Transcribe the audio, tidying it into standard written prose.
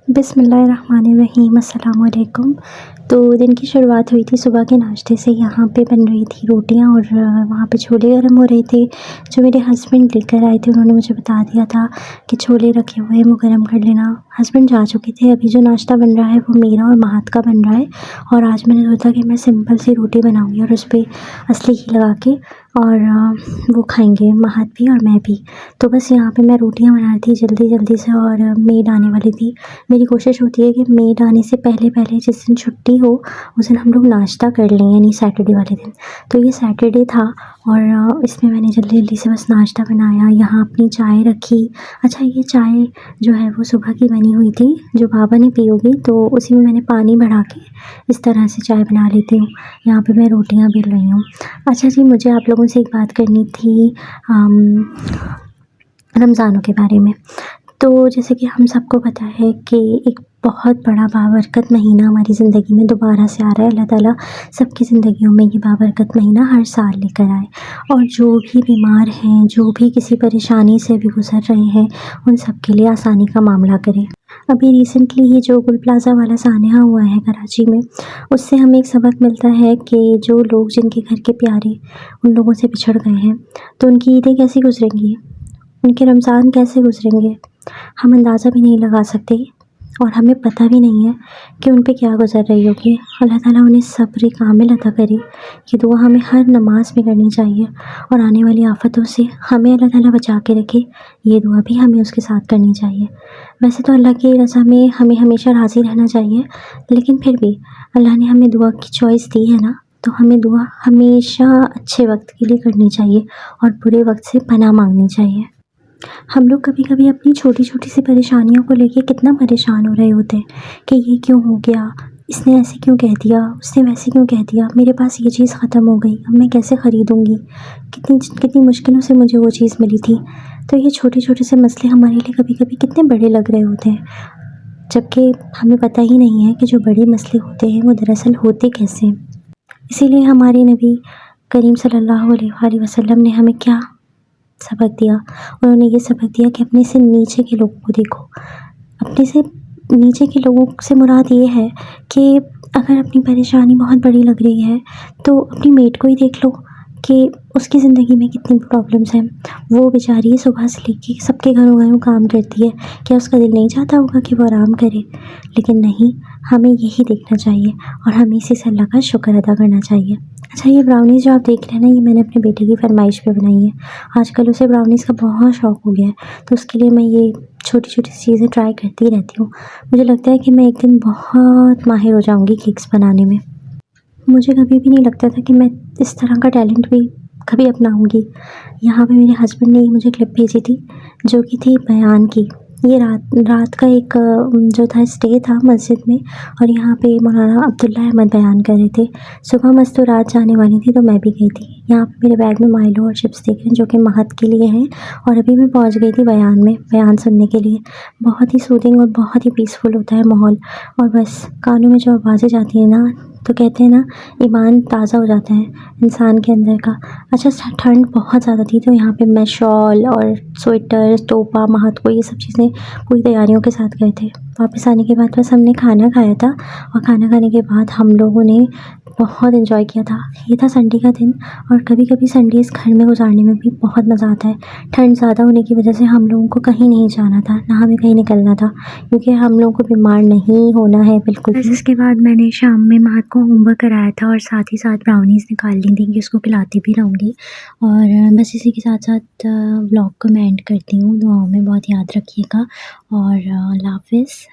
बिस्मिल्लाहिर्रहमानिर्रहीम अस्सलाम वालेकुम। तो दिन की शुरुआत हुई थी सुबह के नाश्ते से। यहाँ पे बन रही थी रोटियाँ और वहाँ पे छोले गर्म हो रहे थे जो मेरे हस्बैंड लेकर आए थे। उन्होंने मुझे बता दिया था कि छोले रखे हुए हैं, वो गर्म कर लेना। हस्बैंड जा चुके थे। अभी जो नाश्ता बन रहा है वो मेरा और महत का बन रहा है। और आज मैंने सोचा कि मैं सिंपल सी रोटी बनाऊँगी और उस पे असली घी लगा के और वो खाएँगे महत भी और मैं भी। तो बस यहाँ पे मैं रोटियाँ बना रही थी जल्दी-जल्दी से और मेड आने वाली थी। मेरी कोशिश होती है कि मेड आने से पहले जिस दिन छुट्टी हो उस दिन हम लोग नाश्ता कर लें, यानी सैटरडे वाले दिन। तो ये सैटरडे था और इसमें मैंने जल्दी-जल्दी से बस नाश्ता बनाया, यहाँ अपनी चाय रखी। अच्छा, ये चाय जो है वो सुबह की बनी हुई थी, जो बाबा ने पी होगी, तो उसी में मैंने पानी बढ़ा के इस तरह से चाय बना लेती हूँ। यहाँ पे मैं रोटियाँ बेल रही हूँ। अच्छा जी, मुझे आप लोगों से एक बात करनी थी रमज़ानों के बारे में। तो जैसे कि हम सबको पता है कि एक बहुत बड़ा बाबरकत महीना हमारी ज़िंदगी में दोबारा से आ रहा है। अल्लाह ताला सबकी ज़िंदगियों में ये बाबरकत महीना हर साल लेकर आए और जो भी बीमार हैं, जो भी किसी परेशानी से अभी गुज़र रहे हैं, उन सब के लिए आसानी का मामला करे। अभी रिसेंटली ही जो गुल प्लाज़ा वाला सान्या हुआ है कराची में, उससे हमें एक सबक मिलता है कि जो लोग जिनके घर के प्यारे उन लोगों से बिछड़ गए हैं, तो उनकी ईदें कैसी गुज़रेंगी, उनके रमज़ान कैसे गुज़रेंगे, हम अंदाज़ा भी नहीं लगा सकते और हमें पता भी नहीं है कि उन पे क्या गुज़र रही होगी। अल्लाह ताला उन्हें सब्र कामिल अता करे। ये दुआ हमें हर नमाज में करनी चाहिए और आने वाली आफ़तों से हमें अल्लाह ताला बचा के रखे, ये दुआ भी हमें उसके साथ करनी चाहिए। वैसे तो अल्लाह की रज़ा में हमें हमेशा राज़ी रहना चाहिए, लेकिन फिर भी अल्लाह ने हमें दुआ की चॉइस दी है ना, तो हमें दुआ हमेशा अच्छे वक्त के लिए करनी चाहिए और बुरे वक्त से पनाह मांगनी चाहिए। हम लोग कभी-कभी अपनी छोटी-छोटी सी परेशानियों को लेके कितना परेशान हो रहे होते हैं कि ये क्यों हो गया, इसने ऐसे क्यों कह दिया, उसने वैसे क्यों कह दिया, मेरे पास ये चीज़ ख़त्म हो गई, अब मैं कैसे ख़रीदूँगी, कितनी कितनी मुश्किलों से मुझे वो चीज़ मिली थी। तो ये छोटे-छोटे से मसले हमारे लिए कभी-कभी कितने बड़े लग रहे होते हैं, जबकि हमें पता ही नहीं है कि जो बड़े मसले होते हैं वो दरअसल होते कैसे हैं। इसीलिए हमारे नबी करीम सल्लल्लाहु अलैहि वसल्लम ने हमें क्या सबक दिया? उन्होंने ये सबक दिया कि अपने से नीचे के लोगों को देखो। अपने से नीचे के लोगों से मुराद ये है कि अगर अपनी परेशानी बहुत बड़ी लग रही है तो अपनी मेट को ही देख लो कि उसकी ज़िंदगी में कितनी प्रॉब्लम्स हैं। वो बेचारी सुबह से लेके सबके घरों-घरों काम करती है। क्या उसका दिल नहीं चाहता होगा कि वो आराम करे? लेकिन नहीं, हमें यही देखना चाहिए और हमें इसी से अल्लाह का शुक्र अदा करना चाहिए। अच्छा, ये ब्राउनीज़ जो आप देख रहे हैं ना, ये मैंने अपने बेटे की फ़रमाइश पे बनाई है। आजकल उसे ब्राउनीज़ का बहुत शौक़ हो गया है, तो उसके लिए मैं ये छोटी-छोटी चीज़ें ट्राई करती रहती हूँ। मुझे लगता है कि मैं एक दिन बहुत माहिर हो जाऊँगी केक्स बनाने में। मुझे कभी भी नहीं लगता था कि मैं इस तरह का टैलेंट भी कभी अपनाऊँगी। यहाँ पे मेरे हस्बैंड ने मुझे क्लिप भेजी थी, जो कि थी बयान की। ये रात का एक जो था स्टे था मस्जिद में और यहाँ पे मौलाना अब्दुल्ला अहमद बयान कर रहे थे। सुबह मस्तूरात जाने वाली थी तो मैं भी गई थी। यहाँ पे मेरे बैग में माइलो और चिप्स देख रहे हैं, जो कि महत के लिए हैं और अभी मैं पहुँच गई थी बयान में, बयान सुनने के लिए। बहुत ही सूदिंग और बहुत ही पीसफुल होता है माहौल और बस कानों में जो आवाज़ें जाती हैं ना, तो कहते हैं ना, ईमान ताज़ा हो जाता है इंसान के अंदर का। अच्छा, ठंड बहुत ज़्यादा थी तो यहाँ पे मैं शॉल और स्वेटर, टोपा, महत को ये सब चीज़ें पूरी तैयारियों के साथ गए थे। वापस आने के बाद बस हमने खाना खाया था और खाना खाने के बाद हम लोगों ने बहुत एंजॉय किया था। ये था संडे का दिन और कभी-कभी संडेज़ घर में गुजारने में भी बहुत मज़ा आता है। ठंड ज़्यादा होने की वजह से हम लोगों को कहीं नहीं जाना था, ना हमें कहीं निकलना था, क्योंकि हम लोगों को बीमार नहीं होना है बिल्कुल भी। इसके बाद मैंने शाम में महत को होमवर्क कराया था और साथ ही साथ ब्राउनीज़ निकाल ली थी कि उसको खिलाती भी रहूँगी। और बस इसी के साथ-साथ व्लॉग को मैं एंड करती हूँ। दुआओं में बहुत याद रखिएगा और अल्लाह हाफ़िज़।